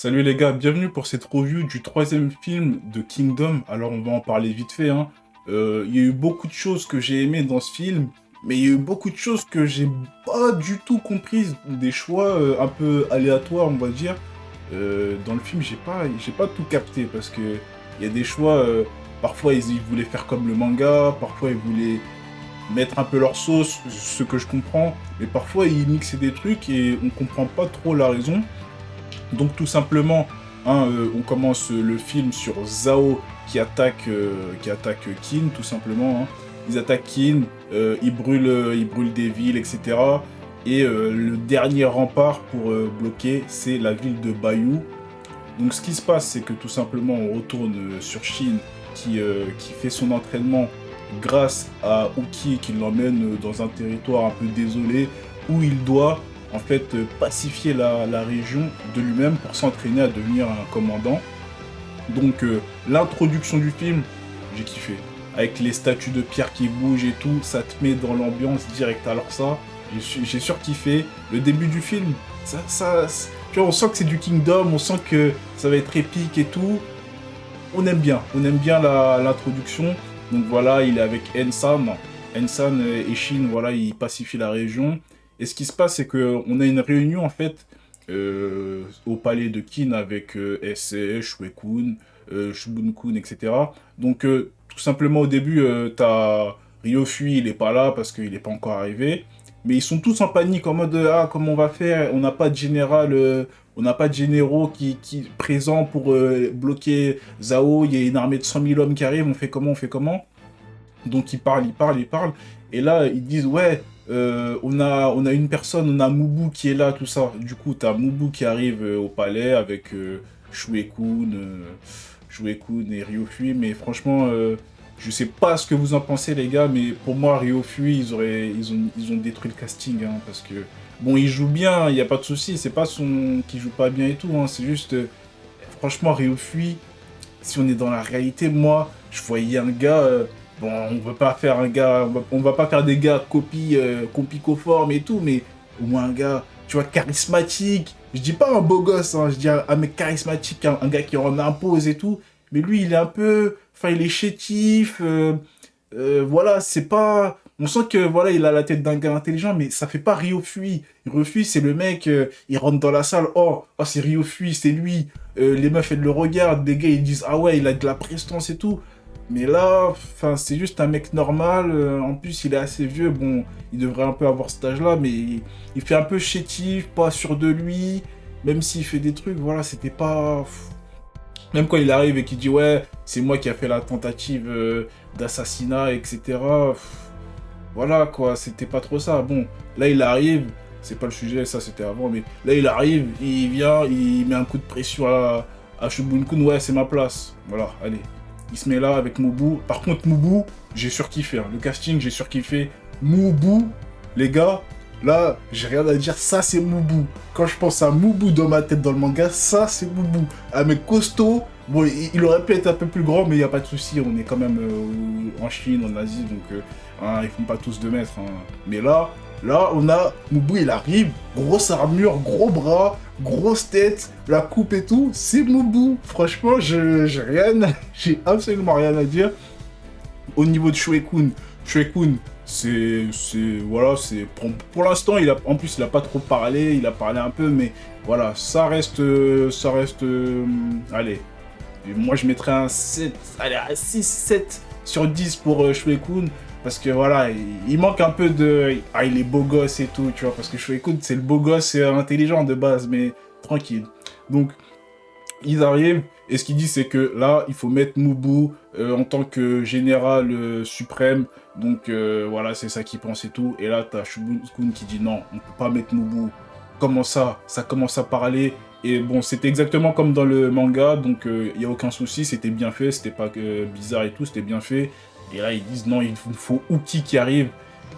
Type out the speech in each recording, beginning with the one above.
Salut les gars, bienvenue pour cette review du troisième film de Kingdom. Alors on va en parler vite fait, hein. Il y a eu beaucoup de choses que j'ai aimées dans ce film, mais il y a eu beaucoup de choses que j'ai pas du tout comprises, des choix un peu aléatoires on va dire. Dans le film j'ai pas tout capté parce que il y a des choix, parfois ils voulaient faire comme le manga, parfois ils voulaient mettre un peu leur sauce, ce que je comprends, mais parfois ils mixaient des trucs et on comprend pas trop la raison. Donc tout simplement, hein, on commence le film sur Zhao qui attaque Qin, tout simplement, hein. Ils attaquent Qin, ils brûlent des villes, etc. Et le dernier rempart pour bloquer, c'est la ville de Bayou. Donc ce qui se passe, c'est que tout simplement, on retourne sur Shin qui fait son entraînement grâce à Uki qui l'emmène dans un territoire un peu désolé où il doit en fait pacifier la région de lui-même pour s'entraîner à devenir un commandant. Donc l'introduction du film, j'ai kiffé. Avec les statues de pierre qui bougent et tout, ça te met dans l'ambiance directe. Alors ça, j'ai surkiffé. Le début du film, tu vois, on sent que c'est du Kingdom, on sent que ça va être épique et tout. On aime bien l'introduction. Donc voilà, il est avec Ensan. Ensan et Shin, voilà, ils pacifient la région. Et ce qui se passe, c'est qu'on a une réunion, en fait, au palais de Qin avec SC, Shuekun, Shubun-kun, etc. Donc, tout simplement, au début, t'as Ryofui, il est pas là parce qu'il n'est pas encore arrivé. Mais ils sont tous en panique, en mode, ah, comment on va faire? On n'a pas de général, on n'a pas de généraux qui présents pour bloquer Zhao. Il y a une armée de 100 000 hommes qui arrivent, on fait comment, on fait comment? Donc ils parlent. Et là, ils disent, ouais, on a une personne, on a Mubu qui est là, tout ça. Du coup, t'as Mubu qui arrive au palais avec Shuekun et Ryofui. Mais franchement, je sais pas ce que vous en pensez, les gars, mais pour moi, Ryofui, ils ont détruit le casting, hein, parce que, bon, il joue bien, il n'y a pas de souci, c'est pas son qui joue pas bien et tout, hein, c'est juste, franchement, Ryofui, si on est dans la réalité, moi, je voyais un gars. Bon, on veut pas faire un gars. On va pas faire des gars copico-formes et tout, mais au moins un gars, tu vois, charismatique. Je dis pas un beau gosse, hein, je dis un mec charismatique, un gars qui en impose et tout. Mais lui, il est un peu. Enfin, il est chétif. Voilà, c'est pas. On sent que voilà, il a la tête d'un gars intelligent, mais ça fait pas Ryofui. Ryofui, c'est le mec, il rentre dans la salle, oh c'est Ryofui, c'est lui. Les meufs, elles le regardent, des gars, ils disent, ah ouais, il a de la prestance et tout. Mais là, enfin, c'est juste un mec normal. En plus, il est assez vieux. Bon, il devrait un peu avoir cet âge-là, mais il fait un peu chétif, pas sûr de lui. Même s'il fait des trucs, voilà, c'était pas. Même quand il arrive et qu'il dit ouais, c'est moi qui a fait la tentative d'assassinat, etc. Voilà quoi, c'était pas trop ça. Bon, là il arrive, c'est pas le sujet, ça c'était avant, mais là il arrive, il vient, il met un coup de pression à Shubun-kun, ouais, c'est ma place. Voilà, allez. Il se met là avec Mubu. Par contre, Mubu, j'ai surkiffé, hein. Le casting, j'ai surkiffé. Mubu, les gars, là, j'ai rien à dire, ça c'est Mubu. Quand je pense à Mubu dans ma tête dans le manga, ça c'est Mubu. Un mec costaud. Bon, il aurait pu être un peu plus grand, mais il n'y a pas de souci, on est quand même en Chine, en Asie, donc hein, ils font pas tous 2 mètres, hein. Mais là, on a Mubu, il arrive, grosse armure, gros bras, grosse tête, la coupe et tout, c'est Mubu. Franchement, j'ai absolument rien à dire. Au niveau de Shuekun, voilà, c'est pour l'instant, en plus, il a pas trop parlé, il a parlé un peu, mais voilà, allez, et moi je mettrais un 7, allez, un 6, 7 sur 10 pour Shuekun, parce que voilà, il manque un peu de. Ah, il est beau gosse et tout, tu vois, parce que Shuekun, c'est le beau gosse intelligent de base, mais tranquille. Donc, ils arrivent, et ce qu'ils disent, c'est que là, il faut mettre Mubu en tant que général suprême. Donc voilà, c'est ça qu'ils pensent et tout. Et là, t'as Shubun-kun qui dit non, on peut pas mettre Mubu. Comment ça? Ça commence à parler. Et bon, c'était exactement comme dans le manga, donc il n'y a aucun souci, c'était bien fait, c'était pas bizarre et tout, c'était bien fait. Et là, ils disent non, il faut Uki qui arrive.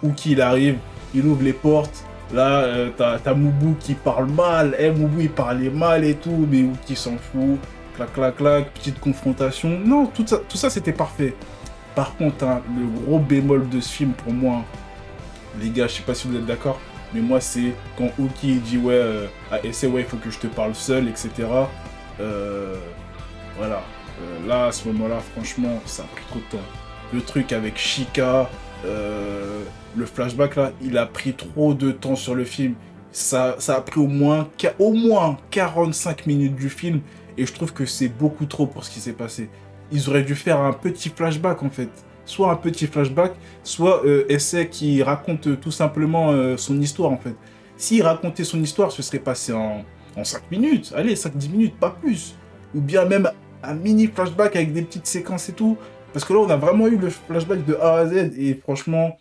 Uki, il arrive, il ouvre les portes. Là, t'as Mubu qui parle mal. Mubu, il parlait mal et tout, mais Uki s'en fout. Clac, clac, clac, petite confrontation. Non, tout ça c'était parfait. Par contre, hein, le gros bémol de ce film pour moi, les gars, je sais pas si vous êtes d'accord, mais moi c'est quand Uki dit ouais, à essai, ouais, il faut que je te parle seul, etc. Euh, voilà. Là, à ce moment-là, franchement, ça a pris trop de temps. Le truc avec Chica, le flashback là, il a pris trop de temps sur le film. Ça a pris au moins 45 minutes du film. Et je trouve que c'est beaucoup trop pour ce qui s'est passé. Ils auraient dû faire un petit flashback en fait. Soit un petit flashback, soit essai qui raconte tout simplement son histoire en fait. S'il racontait son histoire, ce serait passé en 5 minutes. Allez, 5-10 minutes, pas plus. Ou bien même un mini flashback avec des petites séquences et tout. Parce que là, on a vraiment eu le flashback de A à Z. Et franchement,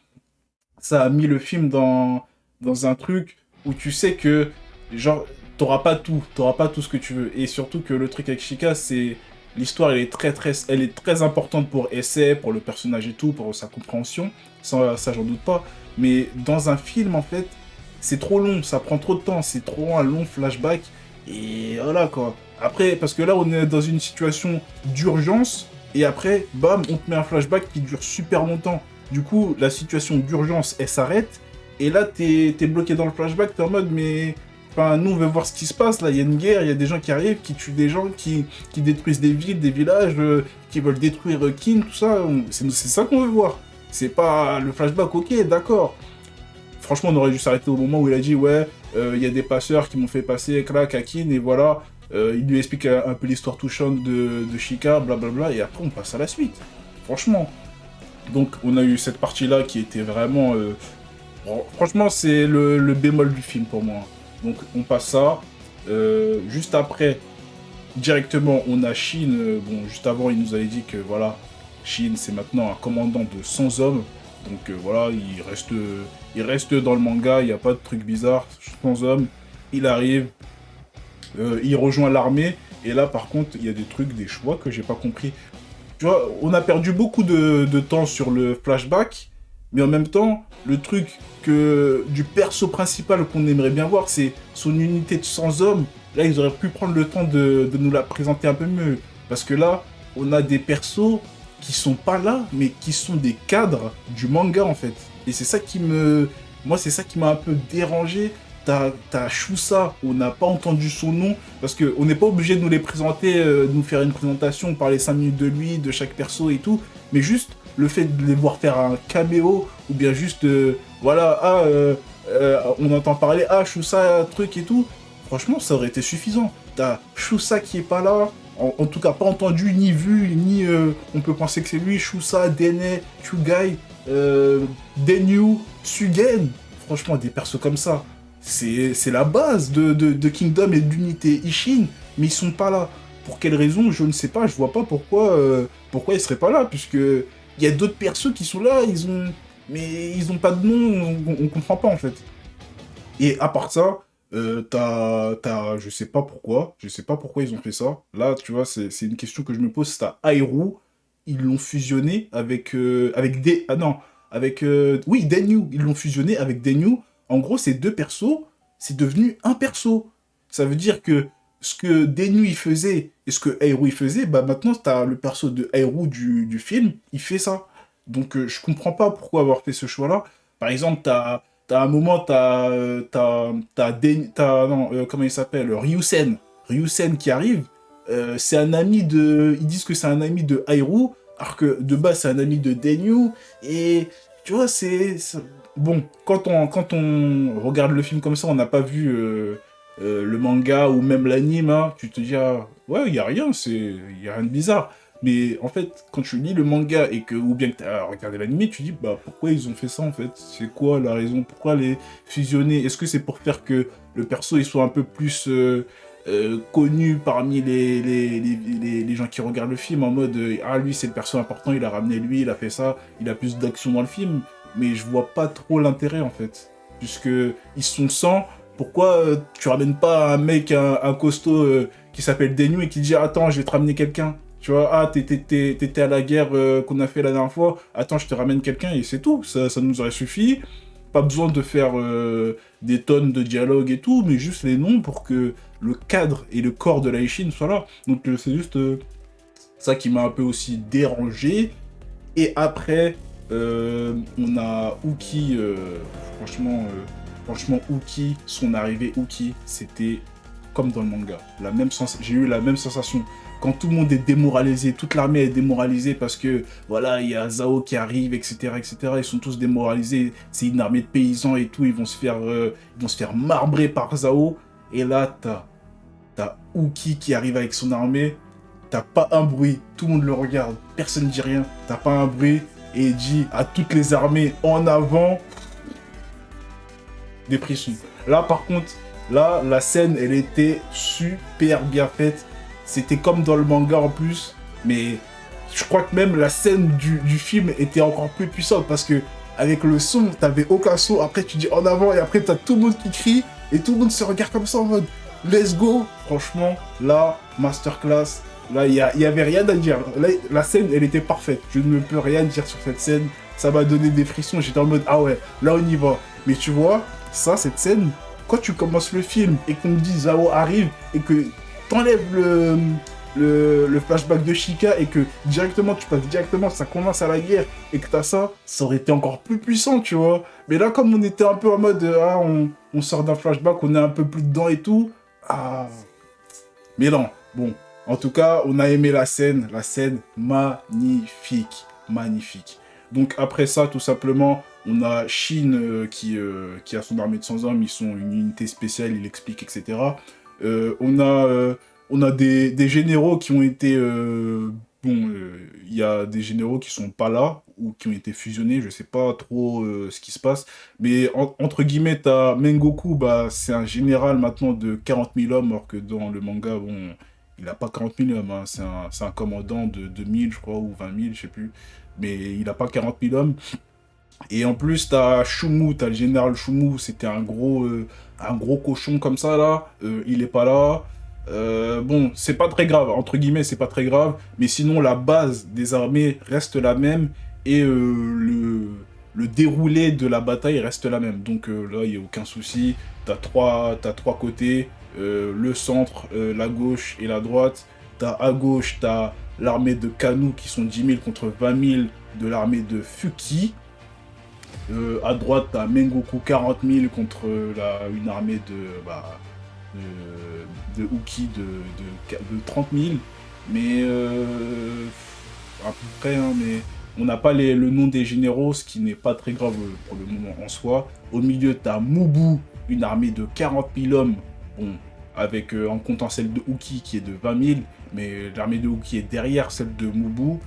ça a mis le film dans un truc où tu sais que, genre, t'auras pas tout ce que tu veux. Et surtout que le truc avec Chica, c'est... L'histoire, elle est très importante pour Essay, pour le personnage et tout, pour sa compréhension. Ça j'en doute pas. Mais dans un film, en fait, c'est trop long, ça prend trop de temps, c'est trop un long flashback. Et voilà, quoi. Après, parce que là, on est dans une situation d'urgence, et après, bam, on te met un flashback qui dure super longtemps. Du coup, la situation d'urgence, elle s'arrête, et là, t'es bloqué dans le flashback, t'es en mode, mais... Enfin, nous, on veut voir ce qui se passe, là, il y a une guerre, il y a des gens qui arrivent, qui tuent des gens, qui détruisent des villes, des villages, qui veulent détruire King, tout ça. C'est ça qu'on veut voir. C'est pas le flashback, ok, d'accord. Franchement, on aurait dû s'arrêter au moment où il a dit, ouais, il y a des passeurs qui m'ont fait passer, crack, à King, et voilà. Il lui explique un peu l'histoire touchante de Chica, blablabla, et après, on passe à la suite. Franchement. Donc, on a eu cette partie-là qui était vraiment... bon, franchement, c'est le bémol du film pour moi. Donc, on passe ça. Juste après, directement, on a Shin. Bon, juste avant, il nous avait dit que voilà, Shin, c'est maintenant un commandant de 100 hommes. Donc voilà, il reste dans le manga, il n'y a pas de truc bizarre. 100 hommes, il arrive, il rejoint l'armée. Et là, par contre, il y a des trucs, des choix que j'ai pas compris. Tu vois, on a perdu beaucoup de temps sur le flashback, mais en même temps, le truc du perso principal qu'on aimerait bien voir, c'est son unité de 100 hommes. Là, ils auraient pu prendre le temps de nous la présenter un peu mieux. Parce que là, on a des persos qui sont pas là, mais qui sont des cadres du manga, en fait. Et c'est ça qui me... Moi, c'est ça qui m'a un peu dérangé. T'as Shusa, on n'a pas entendu son nom, parce qu'on n'est pas obligé de nous les présenter, de nous faire une présentation, parler 5 minutes de lui, de chaque perso et tout, mais juste le fait de les voir faire un caméo, ou bien juste, voilà, on entend parler, Shusa, truc et tout, franchement, ça aurait été suffisant. T'as Shusa qui est pas là, en tout cas pas entendu, ni vu, ni on peut penser que c'est lui, Shusa, Dene, Chugai, Denyu, Sugen, franchement, des persos comme ça. C'est la base de Kingdom et d'unité Ishin, mais ils sont pas là. Pour quelle raison, je ne sais pas, je vois pas pourquoi ils seraient pas là, puisque il y a d'autres persos qui sont là, mais ils ont pas de nom, on comprend pas en fait. Et à part ça, je sais pas pourquoi ils ont fait ça. Là, tu vois, c'est une question que je me pose, t'as Aeru, ils l'ont fusionné oui, Denyu, ils l'ont fusionné avec Denyu. En gros, ces deux persos, c'est devenu un perso. Ça veut dire que ce que Denyu il faisait et ce que Aeru il faisait, bah maintenant, t'as le perso de Aeru du film, il fait ça. Donc, je comprends pas pourquoi avoir fait ce choix-là. Par exemple, t'as un moment, non, comment il s'appelle? Ryusen qui arrive. C'est un ami de... Ils disent que c'est un ami de Aeru, alors que de base, c'est un ami de Denyu. Et tu vois, bon, quand on regarde le film comme ça, on n'a pas vu le manga ou même l'anime, hein, tu te dis, ah, ouais, il n'y a rien, y a rien de bizarre. Mais en fait, quand tu lis le manga ou bien que tu as regardé l'anime, tu dis, bah, pourquoi ils ont fait ça en fait? C'est quoi la raison? Pourquoi les fusionner? Est-ce que c'est pour faire que le perso il soit un peu plus connu parmi les gens qui regardent le film en mode, ah, lui c'est le perso important, il a ramené lui, il a fait ça, il a plus d'action dans le film. Mais je vois pas trop l'intérêt en fait. Puisque ils sont 100, pourquoi tu ramènes pas un mec, un costaud qui s'appelle Denyu et qui dit attends, je vais te ramener quelqu'un. Tu vois, t'étais à la guerre qu'on a fait la dernière fois, attends, je te ramène quelqu'un et c'est tout. Ça nous aurait suffi. Pas besoin de faire des tonnes de dialogue et tout, mais juste les noms pour que le cadre et le corps de la Ishin soient là. Donc c'est juste ça qui m'a un peu aussi dérangé. Et après, on a Uki, franchement, Uki, son arrivée, Uki, c'était comme dans le manga. J'ai eu la même sensation. Quand tout le monde est démoralisé, toute l'armée est démoralisée parce que, voilà, il y a Zhao qui arrive, etc., etc. Ils sont tous démoralisés. C'est une armée de paysans et tout. Ils vont se faire marbrer par Zhao. Et là, t'as Uki qui arrive avec son armée. T'as pas un bruit. Tout le monde le regarde. Personne ne dit rien. T'as pas un bruit. Et il dit à toutes les armées en avant. Des frissons. Là, par contre, là, la scène, elle était super bien faite. C'était comme dans le manga en plus. Mais je crois que même la scène du film était encore plus puissante. Parce que avec le son, t'avais aucun son. Après, tu dis en avant. Et après, t'as tout le monde qui crie. Et tout le monde se regarde comme ça en mode let's go. Franchement, là, masterclass. Là, il y avait rien à dire. Là, la scène, elle était parfaite. Je ne peux rien dire sur cette scène. Ça m'a donné des frissons. J'étais en mode, ah ouais, là, on y va. Mais tu vois, ça, cette scène, quand tu commences le film et qu'on me dit Zhao arrive et que t'enlèves le flashback de Shika et que directement, tu passes directement, ça commence à la guerre et que t'as ça, ça aurait été encore plus puissant, tu vois. Mais là, comme on était un peu en mode, ah, on sort d'un flashback, on est un peu plus dedans et tout. Ah. Mais non, bon. En tout cas, on a aimé la scène magnifique, magnifique. Donc après ça, tout simplement, on a Shin qui a son armée de 100 hommes, ils sont une unité spéciale, il explique, etc. On a des généraux qui ont été... il y a des généraux qui sont pas là, ou qui ont été fusionnés, je sais pas trop ce qui se passe. Mais entre guillemets, t'as Mengoku, bah, c'est un général maintenant de 40 000 hommes, alors que dans le manga, bon... Il n'a pas 40 000 hommes, hein. C'est un commandant de 2000, je crois, ou 20 000, je sais plus. Mais il n'a pas 40 000 hommes. Et en plus, t'as Shumu, t'as le général Shumu, c'était un gros cochon comme ça, là. Il est pas là. Bon, c'est pas très grave, entre guillemets, c'est pas très grave. Mais sinon, la base des armées reste la même. Et le déroulé de la bataille reste la même. Donc là, il n'y a aucun souci. T'as trois côtés. Le centre, la gauche et la droite. À gauche, t'as l'armée de Kanu qui sont 10 000 contre 20 000 de l'armée de Fuki. À droite, t'as Mengoku 40 000 contre une armée de Uki de 30 000. Mais à peu près, hein, mais on n'a pas le nom des généraux, ce qui n'est pas très grave pour le moment en soi. Au milieu, t'as Mubu, une armée de 40 000 hommes. Bon, avec en comptant celle de Uki qui est de 20 000, mais l'armée de Uki est derrière celle de Mubu.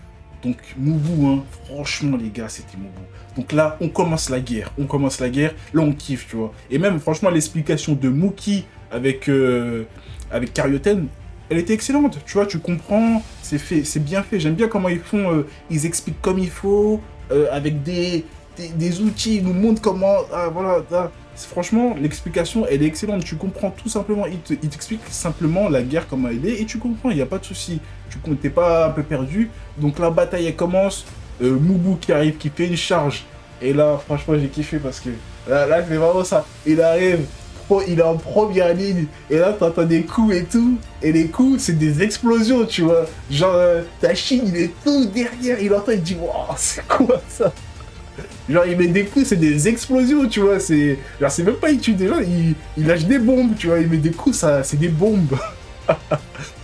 Donc Mubu, hein, franchement les gars, c'était Mubu. Donc là, on commence la guerre, là on kiffe, tu vois. Et même franchement, l'explication de Muki avec Karyoten, elle était excellente, tu vois, tu comprends, c'est bien fait. J'aime bien comment ils font, ils expliquent comme il faut, avec des outils, ils nous montrent comment, voilà, franchement, l'explication, elle est excellente. Tu comprends tout simplement. Il t'explique simplement la guerre, comment elle est, et tu comprends, il n'y a pas de souci. Tu n'es pas un peu perdu. Donc la bataille, elle commence. Mubu qui arrive, qui fait une charge. Et là, franchement, j'ai kiffé parce que là c'est vraiment ça. Il arrive, il est en première ligne. Et là, t'entends des coups et tout. Et les coups, c'est des explosions, tu vois. Genre, ta Chine, il est tout derrière. Il entend, il dit, waouh, c'est quoi ça? Genre, il met des coups, c'est des explosions, tu vois. C'est même pas il tue des gens, il lâche des bombes, tu vois. Il met des coups, c'est des bombes.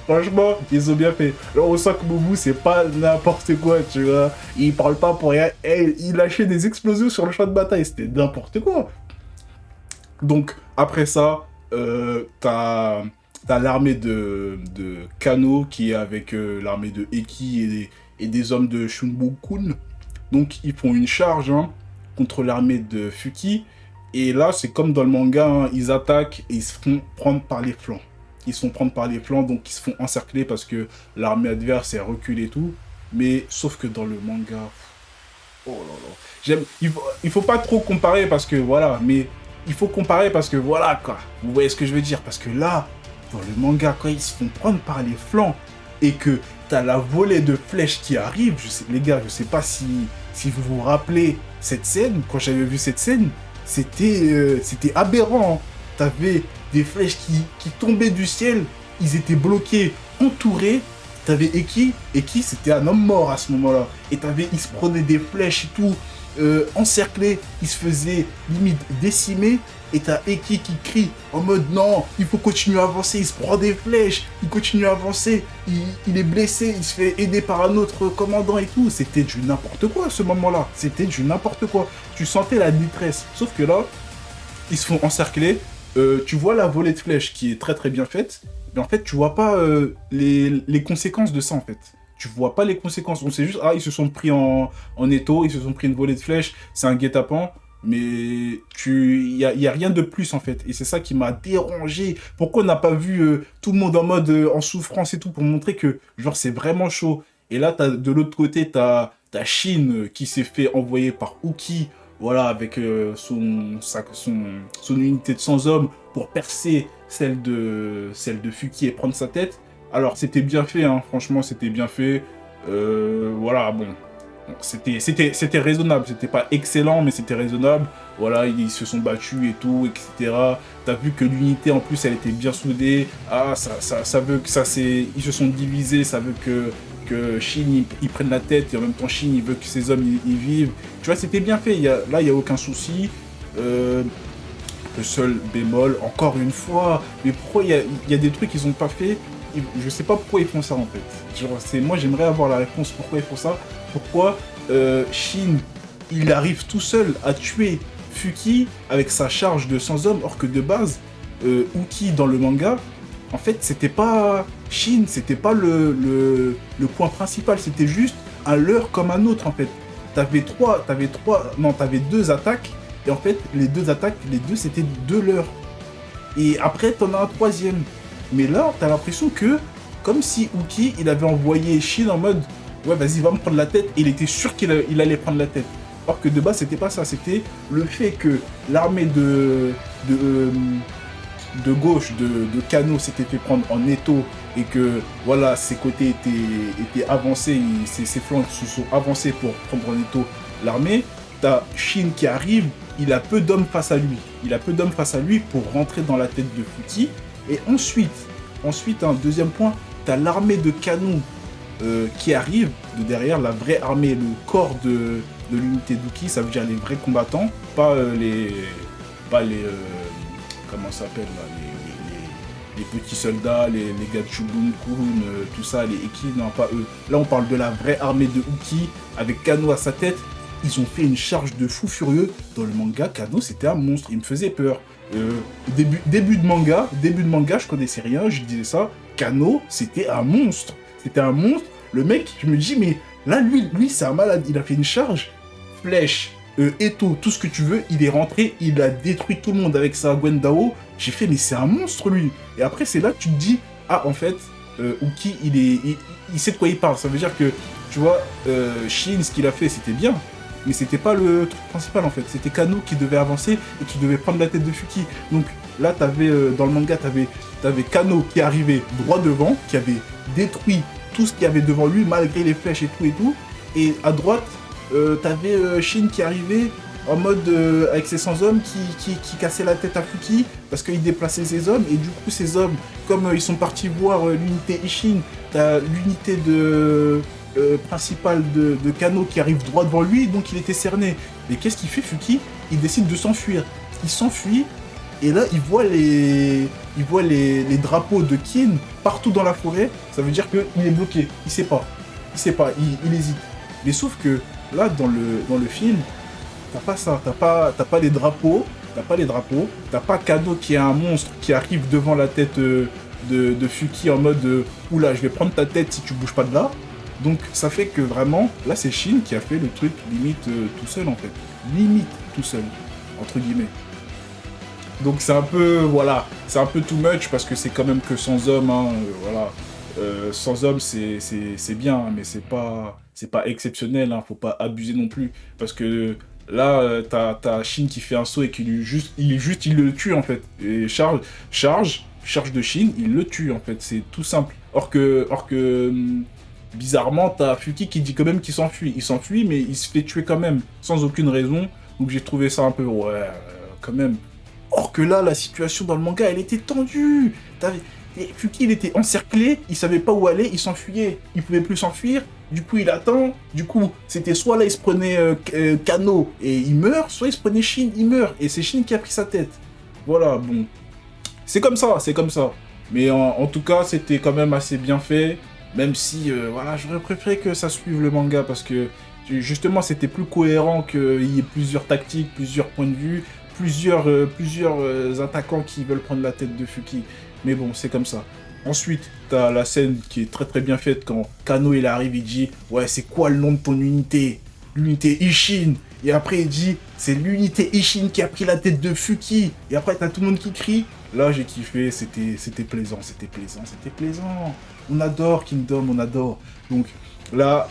Franchement, ils ont bien fait. Là, on sent que Mubu, c'est pas n'importe quoi, tu vois. Il parle pas pour rien. Et il lâchait des explosions sur le champ de bataille. C'était n'importe quoi. Donc, après ça, t'as l'armée de Kano qui est avec l'armée de Eki et des hommes de Shunbokun. Donc, ils font une charge contre l'armée de Fuki. Et là, c'est comme dans le manga, hein, ils attaquent et ils se font prendre par les flancs. Ils se font prendre par les flancs, donc ils se font encercler parce que l'armée adverse est recule et tout. Mais sauf que dans le manga... Oh là là. Il faut pas trop comparer parce que voilà, mais il faut comparer parce que voilà quoi. Vous voyez ce que je veux dire? Parce que là, dans le manga, quand ils se font prendre par les flancs et que t'as la volée de flèches qui arrive, les gars, je sais pas si vous vous rappelez cette scène, quand j'avais vu cette scène, c'était aberrant. Hein. T'avais des flèches qui tombaient du ciel, ils étaient bloqués, entourés. T'avais Eki, c'était un homme mort à ce moment-là. Et il se prenait des flèches et tout. encerclé, il se faisait limite décimer, et t'as Eki qui crie en mode non, il faut continuer à avancer, il se prend des flèches, il continue à avancer, il est blessé, il se fait aider par un autre commandant et tout. C'était du n'importe quoi à ce moment-là, c'était du n'importe quoi. Tu sentais la détresse, sauf que là, ils se font encercler, tu vois la volée de flèches qui est très très bien faite, mais en fait tu vois pas les conséquences de ça en fait. Tu vois pas les conséquences, on sait juste, ah ils se sont pris en étau, ils se sont pris une volée de flèches, c'est un guet-apens, mais y a rien de plus en fait, et c'est ça qui m'a dérangé. Pourquoi on n'a pas vu tout le monde en mode en souffrance et tout, pour montrer que genre c'est vraiment chaud. Et là de l'autre côté t'as Shin qui s'est fait envoyer par Uki, voilà, avec son unité de 100 hommes pour percer celle de Fuki et prendre sa tête. Alors c'était bien fait, hein, franchement c'était bien fait. Voilà, bon, c'était raisonnable, c'était pas excellent, mais c'était raisonnable. Voilà, ils se sont battus et tout, etc. T'as vu que l'unité en plus elle était bien soudée. Ah, ça veut que ça c'est. Ils se sont divisés, ça veut que Shin il prenne la tête, et en même temps Shin il veut que ses hommes ils vivent. Tu vois, c'était bien fait, là il n'y a aucun souci. Le seul bémol, encore une fois, mais pourquoi il y a des trucs qu'ils ont pas fait. Je sais pas pourquoi ils font ça en fait. Genre, moi j'aimerais avoir la réponse pourquoi ils font ça. Pourquoi Shin il arrive tout seul à tuer Fuki avec sa charge de 100 hommes, or que de base, Uki dans le manga, en fait c'était pas Shin, c'était pas le point principal, c'était juste un leurre comme un autre en fait. T'avais deux attaques, et en fait les deux attaques, les deux c'était deux leurres. Et après t'en as un troisième. Mais là, t'as l'impression que, comme si Uki, il avait envoyé Shin en mode « Ouais, vas-y, va me prendre la tête », et il était sûr qu'il allait prendre la tête. Or que de base, c'était pas ça, c'était le fait que l'armée de gauche, de Kano, s'était fait prendre en étau, et que, voilà, ses côtés étaient avancés, ses flancs se sont avancés pour prendre en étau l'armée. T'as Shin qui arrive, il a peu d'hommes face à lui. Il a peu d'hommes face à lui pour rentrer dans la tête de Fuki. Et ensuite, un deuxième point, t'as l'armée de canons qui arrive de derrière, la vraie armée, le corps de l'unité d'Uki, ça veut dire les vrais combattants, pas les comment ça s'appelle là, les petits soldats, les gars de Shubun-kun, tout ça, les Eki, non pas eux. Là on parle de la vraie armée de Uki, avec Kano à sa tête. Ils ont fait une charge de fou furieux. Dans le manga, Kano c'était un monstre, il me faisait peur. Début de manga, je connaissais rien, je disais ça. Kano, c'était un monstre. C'était un monstre. Le mec, je me dis, mais là, lui c'est un malade. Il a fait une charge, flèche, étau, tout ce que tu veux. Il est rentré, il a détruit tout le monde avec sa Gwendao. J'ai fait, mais c'est un monstre, lui. Et après, c'est là que tu te dis, ah, en fait, Uki, il sait de quoi il parle. Ça veut dire que, tu vois, Shin, ce qu'il a fait, c'était bien. Mais c'était pas le truc principal en fait, c'était Kano qui devait avancer et qui devait prendre la tête de Fuki. Donc là, dans le manga, t'avais Kano qui arrivait droit devant, qui avait détruit tout ce qu'il y avait devant lui malgré les flèches et tout. Et à droite, t'avais Shin qui arrivait en mode avec ses 100 hommes qui cassait la tête à Fuki parce qu'il déplaçait ses hommes. Et du coup, ces hommes, comme ils sont partis voir l'unité Ishin, t'as l'unité principal de Kano qui arrive droit devant lui, donc il était cerné. Mais qu'est-ce qu'il fait, Fuki? Il décide de s'enfuir. Il s'enfuit, et là, il voit les drapeaux de Kin partout dans la forêt. Ça veut dire qu'il est bloqué. Il sait pas, il hésite. Mais sauf que, là, dans le film, t'as pas ça. T'as pas les drapeaux, t'as pas Kano qui est un monstre qui arrive devant la tête de Fuki en mode oula, je vais prendre ta tête si tu bouges pas de là. Donc ça fait que vraiment, là c'est Shin qui a fait le truc limite tout seul en fait. Limite tout seul, entre guillemets. Donc c'est un peu, voilà, c'est un peu too much parce que c'est quand même que 100 hommes, hein, voilà. 100 hommes c'est bien, hein, mais c'est pas exceptionnel, hein, faut pas abuser non plus. Parce que là, t'as Shin qui fait un saut et qui il le tue en fait. Et charge de Shin, il le tue en fait, c'est tout simple. Or que bizarrement, t'as Fuki qui dit quand même qu'il s'enfuit. Il s'enfuit, mais il se fait tuer quand même, sans aucune raison. Donc j'ai trouvé ça un peu, ouais, quand même. Or que là, la situation dans le manga, elle était tendue. Et Fuki, il était encerclé, il savait pas où aller, il s'enfuyait. Il pouvait plus s'enfuir, du coup, il attend. Du coup, c'était soit là, il se prenait Kano et il meurt, soit il se prenait Shin, il meurt. Et c'est Shin qui a pris sa tête. Voilà, bon. C'est comme ça, c'est comme ça. Mais en tout cas, c'était quand même assez bien fait. Même si, voilà, j'aurais préféré que ça suive le manga parce que, justement, c'était plus cohérent qu'il y ait plusieurs tactiques, plusieurs points de vue, plusieurs attaquants qui veulent prendre la tête de Fuki. Mais bon, c'est comme ça. Ensuite, t'as la scène qui est très très bien faite quand Kano il arrive, il dit ouais, c'est quoi le nom de ton unité? L'unité Ishin. Et après il dit c'est l'unité Ishin qui a pris la tête de Fuki. Et après t'as tout le monde qui crie. Là j'ai kiffé, c'était plaisant, c'était plaisant, c'était plaisant. On adore Kingdom, on adore. Donc là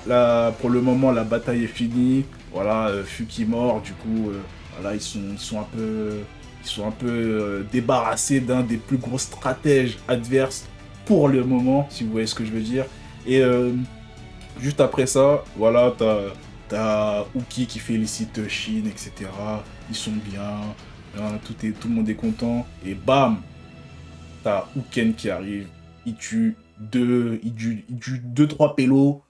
pour le moment la bataille est finie. Voilà, Fuki mort, du coup voilà, ils sont un peu débarrassés d'un des plus gros stratèges adverses pour le moment, si vous voyez ce que je veux dire. Et juste après ça, voilà, t'as Uki qui félicite Shin, etc. Ils sont bien, hein, tout le monde est content. Et bam, t'as Uken qui arrive, il tue 2-3 pélos.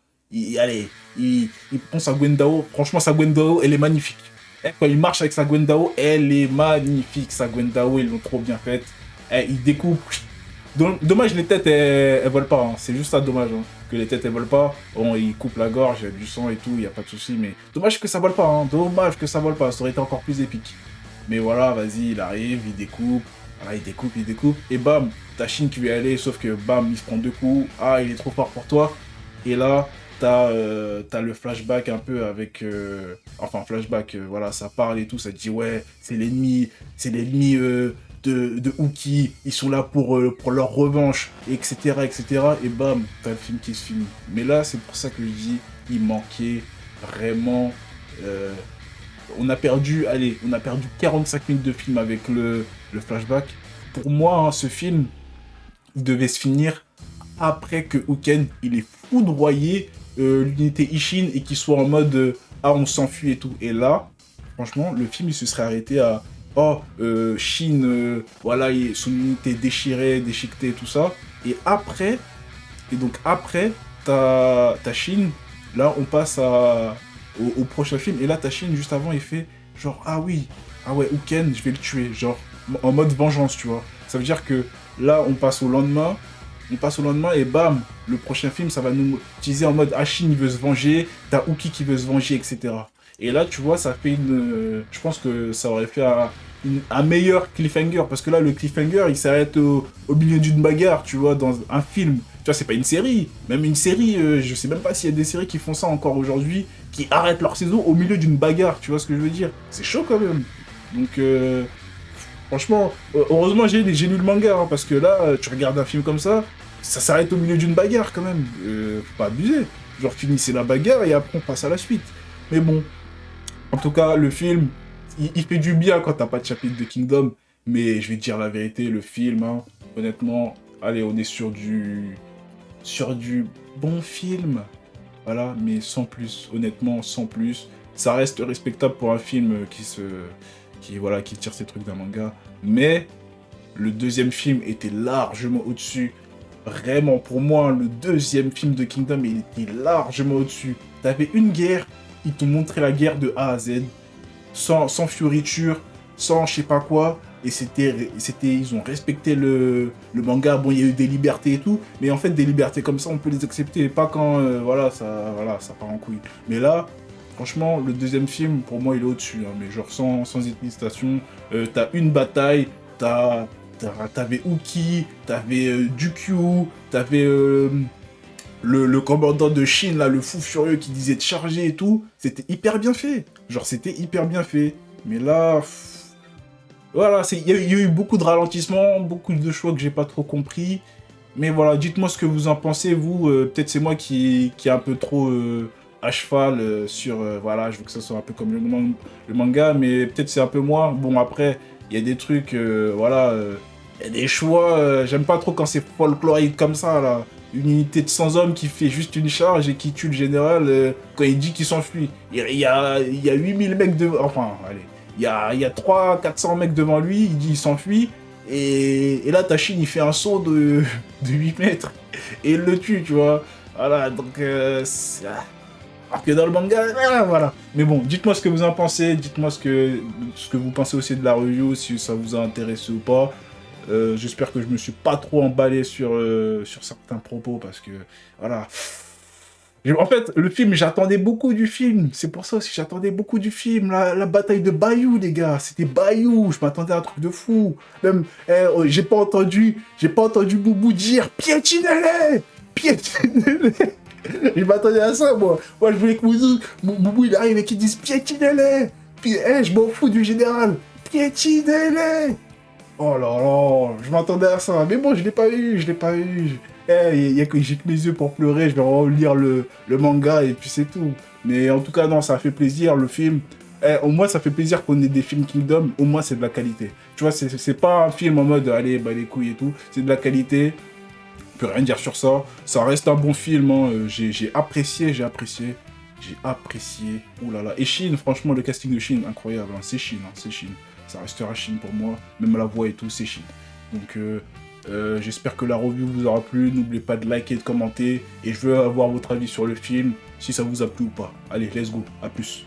Allez, il prend sa Gwendao. Franchement, sa Gwendao, elle est magnifique. Quand il marche avec sa Gwendao, elle est magnifique. Sa Gwendao, ils l'ont trop bien faite. Il découpe. Dommage, les têtes, elles volent pas. Hein. C'est juste ça, dommage. Hein. Que les têtes, elles volent pas. Bon, il coupe la gorge, il y a du sang et tout, il n'y a pas de souci. Mais dommage que ça vole pas. Hein. Dommage que ça vole pas. Ça aurait été encore plus épique. Mais voilà, vas-y, il arrive, il découpe. Voilà, il découpe. Et bam, t'as Shin qui veut y aller. Sauf que bam, il se prend 2 coups. Ah, il est trop fort pour toi. Et là, t'as le flashback un peu avec... Enfin, flashback, voilà, ça parle et tout. Ça dit, ouais, c'est l'ennemi de Uki, ils sont là pour leur revanche, etc., etc. Et bam, t'as le film qui se finit. Mais là, c'est pour ça que je dis, il manquait vraiment... on a perdu 45 minutes de film avec le flashback. Pour moi, hein, ce film, il devait se finir après que Uken, il ait foudroyé l'unité Ishin et qu'il soit en mode ah, on s'enfuit et tout. Et là, franchement, le film, il se serait arrêté à oh, Shin, voilà, son unité déchirée, déchiquetée, tout ça. Et donc après, t'as Shin, là, on passe au prochain film. Et là, t'as Shin, juste avant, il fait genre, ah oui, ah ouais, Uken, je vais le tuer. Genre, en mode vengeance, tu vois. Ça veut dire que là, on passe au lendemain et bam, le prochain film, ça va nous utiliser en mode Shin, il veut se venger, t'as Uki qui veut se venger, etc. Et là, tu vois, ça fait je pense que ça aurait fait un meilleur cliffhanger, parce que là, le cliffhanger, il s'arrête au milieu d'une bagarre, tu vois, dans un film. Tu vois, c'est pas une série. Même une série, je sais même pas s'il y a des séries qui font ça encore aujourd'hui, qui arrêtent leur saison au milieu d'une bagarre, tu vois ce que je veux dire? C'est chaud quand même. Donc, franchement, heureusement j'ai lu le manga, hein, parce que là, tu regardes un film comme ça s'arrête au milieu d'une bagarre quand même. Faut pas abuser. Genre, finissez la bagarre et après on passe à la suite. Mais bon, en tout cas, le film, il fait du bien quand t'as pas de chapitre de Kingdom. Mais je vais te dire la vérité, le film, hein, honnêtement, allez, on est sur du bon film. Voilà, mais sans plus, honnêtement, sans plus. Ça reste respectable pour un film qui tire ses trucs d'un manga. Mais le deuxième film était largement au-dessus. Vraiment, pour moi, le deuxième film de Kingdom, il était largement au-dessus. T'avais une guerre, ils t'ont montré la guerre de A à Z, sans fioriture, sans je sais pas quoi, et ils ont respecté le manga. Bon, il y a eu des libertés et tout, mais en fait, des libertés comme ça, on peut les accepter, et pas quand, ça part en couille. Mais là, franchement, le deuxième film, pour moi, il est au-dessus, hein, mais genre sans hésitation. T'as une bataille, t'avais Uki, t'avais Dukyu, t'avais le commandant de Shin, là, le fou furieux qui disait de charger et tout. C'était hyper bien fait. Genre, c'était hyper bien fait. Mais là, voilà, il y a eu beaucoup de ralentissements, beaucoup de choix que j'ai pas trop compris. Mais voilà, dites-moi ce que vous en pensez, vous. Peut-être c'est moi qui est un peu trop à cheval sur... voilà, je veux que ça soit un peu comme le manga, mais peut-être c'est un peu moi. Bon, après, il y a des trucs, voilà... Il y a des choix, j'aime pas trop quand c'est folklorique comme ça, là. Une unité de 100 hommes qui fait juste une charge et qui tue le général quand il dit qu'il s'enfuit. Il y a 8000 mecs devant... Enfin, allez. Il y a 300-400 mecs devant lui, il dit il s'enfuit. Et là, Tashin, il fait un saut de 8 mètres. Et il le tue, tu vois. Voilà, donc... alors que dans le manga, voilà. Mais bon, dites-moi ce que vous en pensez. Dites-moi ce que vous pensez aussi de la review, si ça vous a intéressé ou pas. J'espère que je me suis pas trop emballé sur certains propos, parce que... Voilà. En fait, le film, j'attendais beaucoup du film. C'est pour ça aussi, j'attendais beaucoup du film. La bataille de Bayou, les gars. C'était Bayou. Je m'attendais à un truc de fou. Même, j'ai pas entendu Boubou dire piétinez-les! Piétinez-les! Je m'attendais à ça, moi. Moi, je voulais que Boubou, il arrive et qu'il dise piétinez-les! Puis, je m'en fous du général. Piétinez-les! Oh là là, je m'attendais à ça. Mais bon, je l'ai pas eu, je l'ai pas eu. Il y a que j'ai que mes yeux pour pleurer, je vais relire le manga et puis c'est tout. Mais en tout cas, non, ça fait plaisir, le film. Au moins, ça fait plaisir qu'on ait des films Kingdom, au moins c'est de la qualité. Tu vois, c'est pas un film en mode, allez, bah les couilles et tout. C'est de la qualité, on peut rien dire sur ça. Ça reste un bon film, hein. J'ai apprécié, j'ai apprécié. J'ai apprécié. Ouh là là. Et Shin, franchement, le casting de Shin, incroyable. Hein. C'est Shin, hein, c'est Shin. Ça restera Shin pour moi. Même la voix et tout, c'est Shin. Donc, j'espère que la review vous aura plu. N'oubliez pas de liker et de commenter. Et je veux avoir votre avis sur le film, si ça vous a plu ou pas. Allez, let's go. À plus.